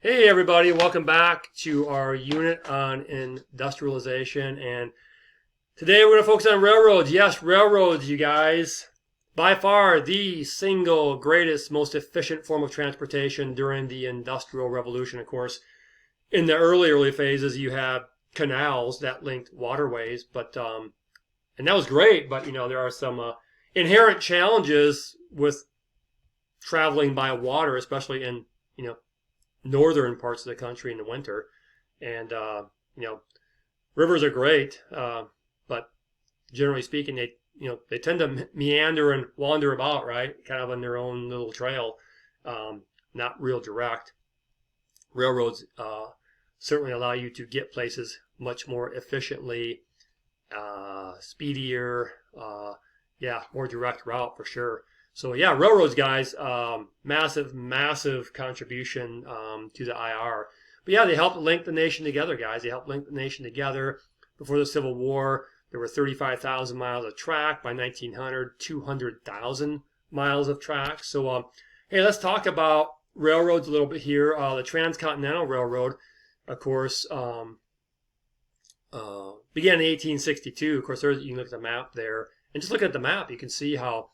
Hey everybody, welcome back to our unit on industrialization, and today we're going to focus on railroads. Yes, railroads, you guys. By far the single greatest, most efficient form of transportation during the Industrial Revolution. Of course, in the early phases you have canals that linked waterways, but and that was great, but there are some inherent challenges with traveling by water, especially in northern parts of the country in the winter. And rivers are great, but generally speaking, they tend to meander and wander about, right, kind of on their own little trail, not real direct. Railroads certainly allow you to get places much more efficiently, speedier, more direct route for sure. So yeah, railroads, guys, massive contribution to the IR. But yeah, they helped link the nation together, guys. They helped link the nation together. Before the Civil War, there were 35,000 miles of track. By 1900, 200,000 miles of track. So hey, let's talk about railroads a little bit here. The Transcontinental Railroad, of course, began in 1862. Of course, you can look at the map there. And just look at the map, you can see how,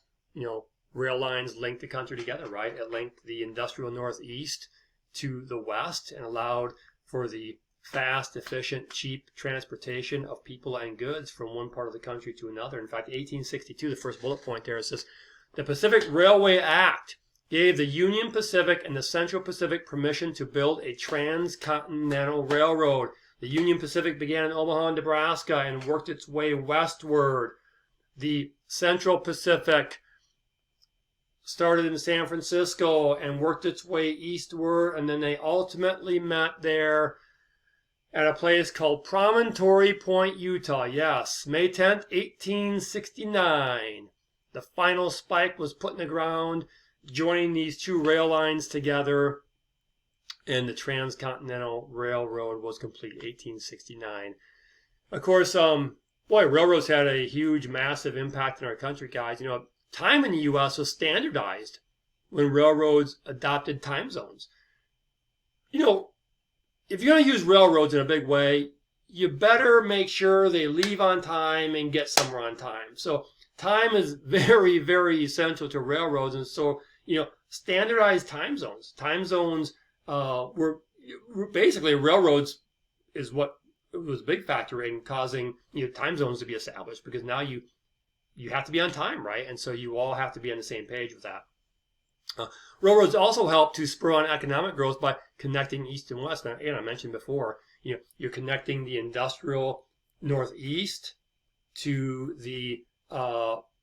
rail lines linked the country together, right? It linked the industrial northeast to the west and allowed for the fast, efficient, cheap transportation of people and goods from one part of the country to another. In fact, 1862, the first bullet point there, it says, the Pacific Railway Act gave the Union Pacific and the Central Pacific permission to build a transcontinental railroad. The Union Pacific began in Omaha, Nebraska, and worked its way westward. The Central Pacific started in San Francisco and worked its way eastward, and then they ultimately met there at a place called Promontory Point, Utah. Yes, May 10th, 1869. The final spike was put in the ground, joining these two rail lines together, and the Transcontinental Railroad was complete, 1869. Of course, railroads had a huge, massive impact in our country, guys. Time in the U.S. was standardized when railroads adopted time zones. If you're going to use railroads in a big way, you better make sure they leave on time and get somewhere on time. So time is very, very essential to railroads. And so, standardized time zones. Time zones were basically railroads is what was a big factor in causing time zones to be established, because now you have to be on time, right? And so you all have to be on the same page with that. Railroads also help to spur on economic growth by connecting east and west. Now, again, I mentioned before, you're connecting the industrial northeast to the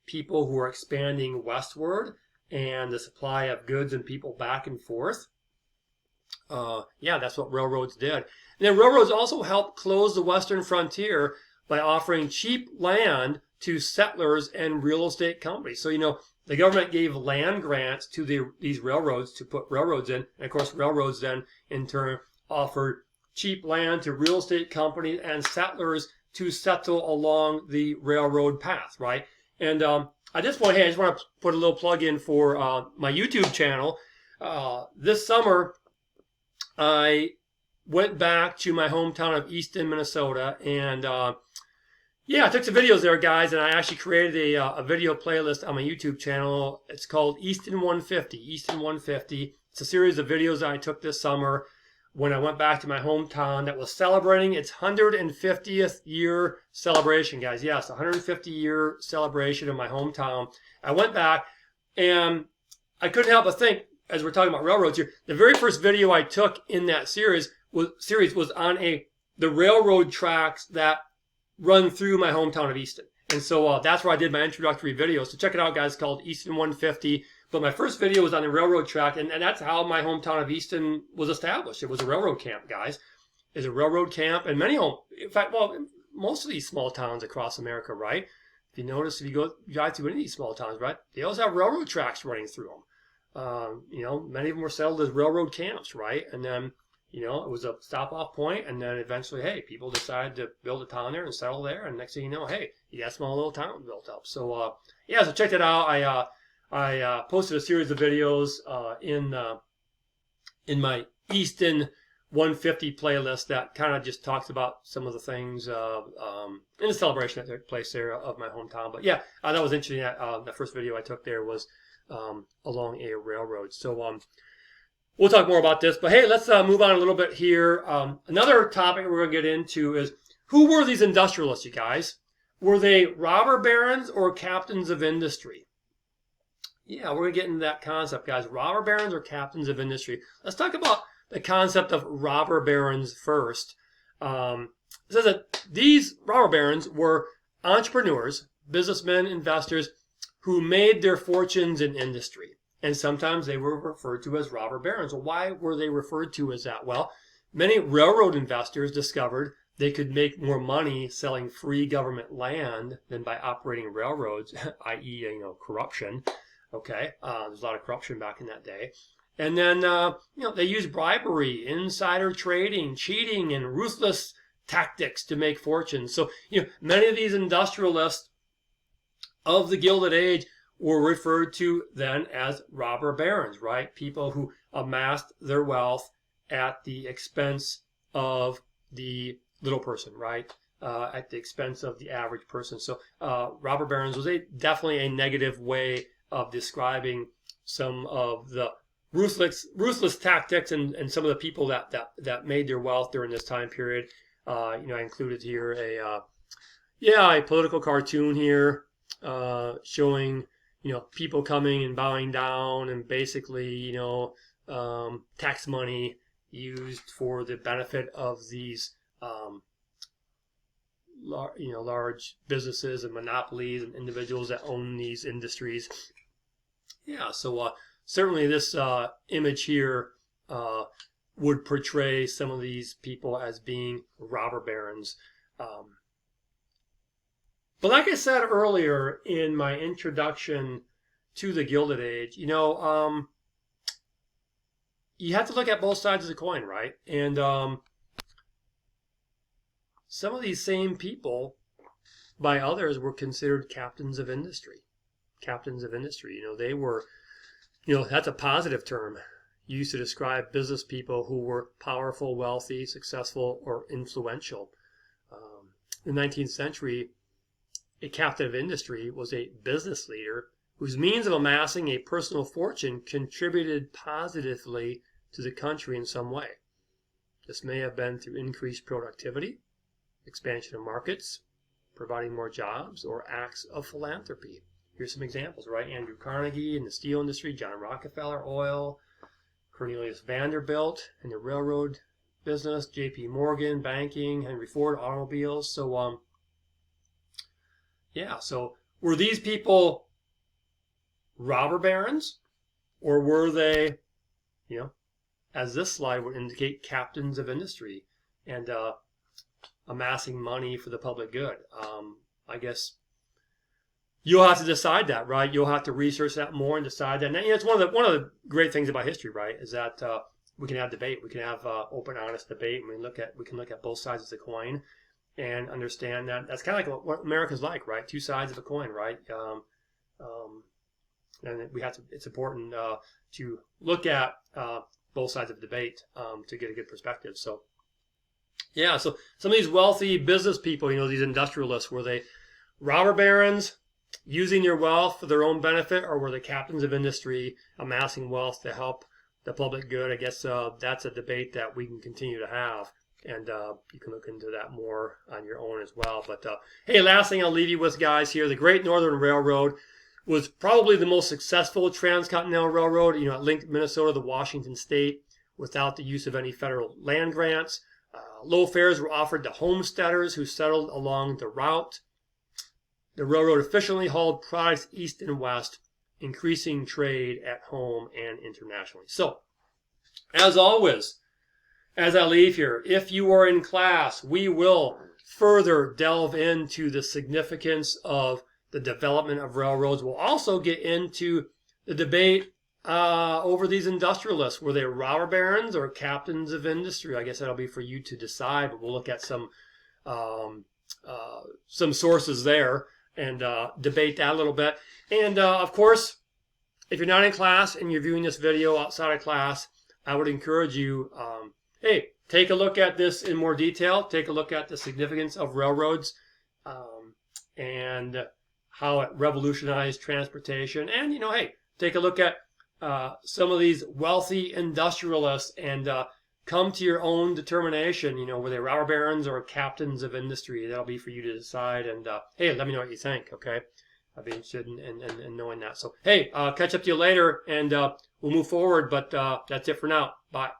people who are expanding westward, and the supply of goods and people back and forth. That's what railroads did. And then railroads also helped close the western frontier by offering cheap land to settlers and real estate companies. So, the government gave land grants to these railroads to put railroads in. And of course, railroads then in turn offered cheap land to real estate companies and settlers to settle along the railroad path, right? And at this point, hey, I just want to put a little plug in for my YouTube channel. This summer, I went back to my hometown of Easton, Minnesota, and I took some videos there, guys, and I actually created a video playlist on my YouTube channel. It's called Easton 150. Easton 150. It's a series of videos that I took this summer when I went back to my hometown that was celebrating its 150th year celebration, guys. Yes, 150-year celebration of my hometown. I went back, and I couldn't help but think, as we're talking about railroads here, the very first video I took in that series was on the railroad tracks that run through my hometown of Easton. And so that's where I did my introductory video. So check it out, guys. It's called Easton 150. But my first video was on the railroad track, and that's how my hometown of Easton was established. It was a railroad camp, guys. It's a railroad camp, and most of these small towns across America, right? If you notice, if you drive through any of these small towns, right, they always have railroad tracks running through them. Many of them were settled as railroad camps, right? And then it was a stop-off point, and then eventually, hey, people decided to build a town there and settle there, and next thing you know, hey, you got a small little town built up. So, so check that out. I posted a series of videos in my Easton 150 playlist that kind of just talks about some of the things in the celebration that took place there of my hometown. But yeah, that was interesting. The first video I took there was along a railroad. So we'll talk more about this. But hey, let's move on a little bit here. Another topic we're going to get into is, who were these industrialists, you guys? Were they robber barons or captains of industry? Yeah, we're going to get into that concept, guys. Robber barons or captains of industry. Let's talk about the concept of robber barons first. It says that these robber barons were entrepreneurs, businessmen, investors who made their fortunes in industry. And sometimes they were referred to as robber barons. Well, why were they referred to as that? Well, many railroad investors discovered they could make more money selling free government land than by operating railroads, i.e., corruption. Okay, there's a lot of corruption back in that day. And then, they used bribery, insider trading, cheating, and ruthless tactics to make fortunes. So, many of these industrialists of the Gilded Age were referred to then as robber barons, right? People who amassed their wealth at the expense of the little person, right? At the expense of the average person. So, robber barons was definitely a negative way of describing some of the ruthless tactics and some of the people that made their wealth during this time period. I included here a political cartoon here showing people coming and bowing down and basically tax money used for the benefit of these large businesses and monopolies and individuals that own these industries. Yeah, so certainly this image here would portray some of these people as being robber barons. But like I said earlier in my introduction to the Gilded Age, you have to look at both sides of the coin, right? And some of these same people, by others, were considered captains of industry. Captains of industry, they were, that's a positive term used to describe business people who were powerful, wealthy, successful, or influential. In the 19th century, a captain of industry was a business leader whose means of amassing a personal fortune contributed positively to the country in some way. This may have been through increased productivity, expansion of markets, providing more jobs, or acts of philanthropy. Here's some examples, right? Andrew Carnegie in the steel industry, John Rockefeller, oil, Cornelius Vanderbilt in the railroad business, J.P. Morgan, banking, Henry Ford, automobiles. So, so were these people robber barons, or were they, as this slide would indicate, captains of industry and amassing money for the public good? I guess you'll have to decide that, right? You'll have to research that more and decide that. And it's one of the great things about history, right? Is that we can have debate, we can have open, honest debate, and we can look at both sides of the coin and understand that that's kind of like what America's like, right? Two sides of a coin, right? And it's important to look at both sides of the debate to get a good perspective. So, so some of these wealthy business people, these industrialists, were they robber barons using their wealth for their own benefit, or were they captains of industry amassing wealth to help the public good? I guess that's a debate that we can continue to have, and you can look into that more on your own as well. But hey, last thing I'll leave you with, guys, here, the Great Northern Railroad was probably the most successful transcontinental railroad. It linked Minnesota to Washington State without the use of any federal land grants. Low fares were offered to homesteaders who settled along the route. The railroad efficiently hauled products east and west, increasing trade at home and internationally. So, as always, as I leave here, if you are in class, we will further delve into the significance of the development of railroads. We'll also get into the debate over these industrialists. Were they robber barons or captains of industry? I guess that'll be for you to decide, but we'll look at some sources there and debate that a little bit. And of course, if you're not in class and you're viewing this video outside of class, I would encourage you, hey, take a look at this in more detail. Take a look at the significance of railroads and how it revolutionized transportation. And, hey, take a look at some of these wealthy industrialists and come to your own determination, were they robber barons or captains of industry? That'll be for you to decide. And hey, let me know what you think, okay? I'd be interested in knowing that. So, hey, catch up to you later, and we'll move forward. But that's it for now. Bye.